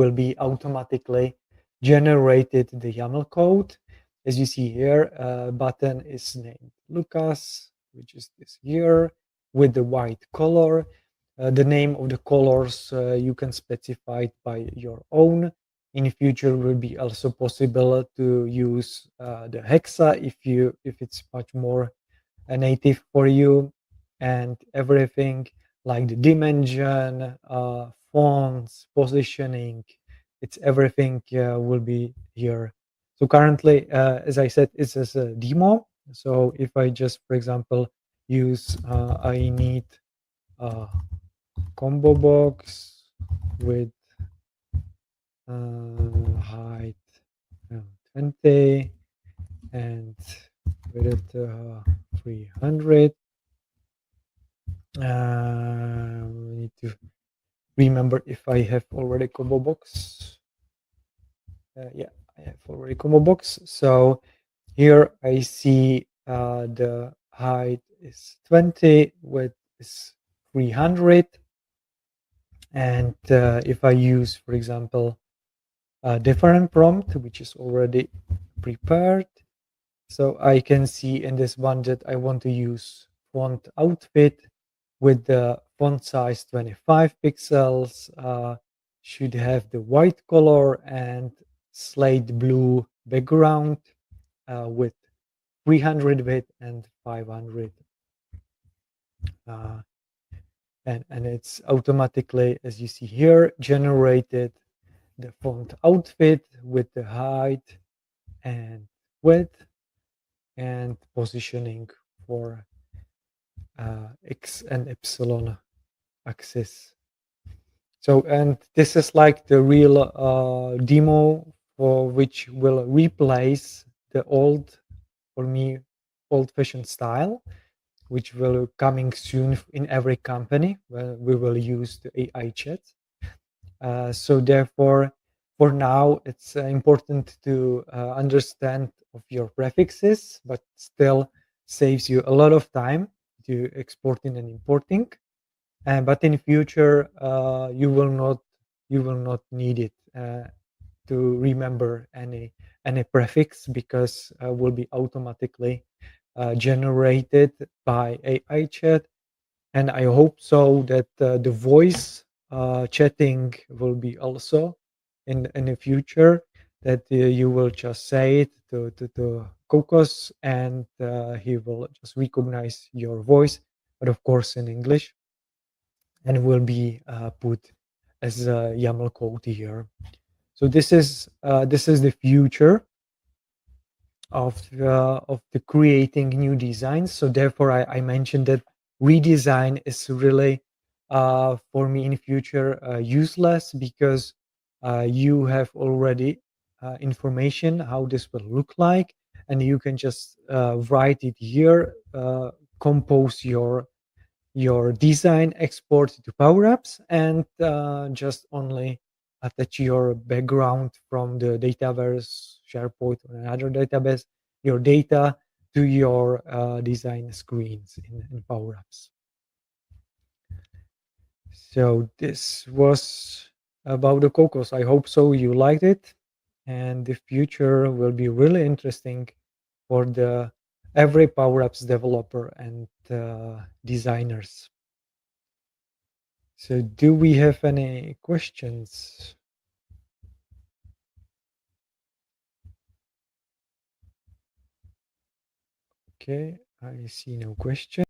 will be automatically generated the YAML code. As you see here, button is named Lukas, which is this here with the white color. The name of the colors you can specify it by your own. In the future, will be also possible to use the hexa if it's much more native for you, and everything like the dimension, fonts, positioning, it's everything will be here. So currently, as I said, it's as a demo. So if I just, for example, use, I need a combo box with height 20 and width 300. We need to remember if I have already combo box. Yeah, I have already combo box. So here I see the height is 20, width is 300. And if I use, for example, a different prompt, which is already prepared, so I can see in this one that I want to use font outfit with the font size 25 pixels, should have the white color and slate blue background with 300 width and 500. And it's automatically, as you see here, generated the font outfit with the height and width and positioning for X and Epsilon axis. So, and this is like the real demo for which will replace the old, for me, old-fashioned style, which will coming soon in every company where we will use the AI chat. So therefore, for now, it's important to understand of your prefixes, but still saves you a lot of time to exporting and importing. But in future, you will not need it to remember any prefix, because will be automatically generated by AI chat. And I hope so that the voice chatting will be also in the future, that you will just say it to Cocos, and he will just recognize your voice, but of course in English, and will be put as a YAML code here. So this is the future of the creating new designs. So therefore, I mentioned that redesign is really for me in future useless, because you have already information how this will look like, and you can just write it here, compose your design, export to Power Apps, and just only attach your background from the Dataverse, SharePoint, or another database, your data to your design screens in Power Apps. So this was about the Cocos. I hope so you liked it, and the future will be really interesting for the every Power Apps developer and designers. So do we have any questions? Okay, I see no question.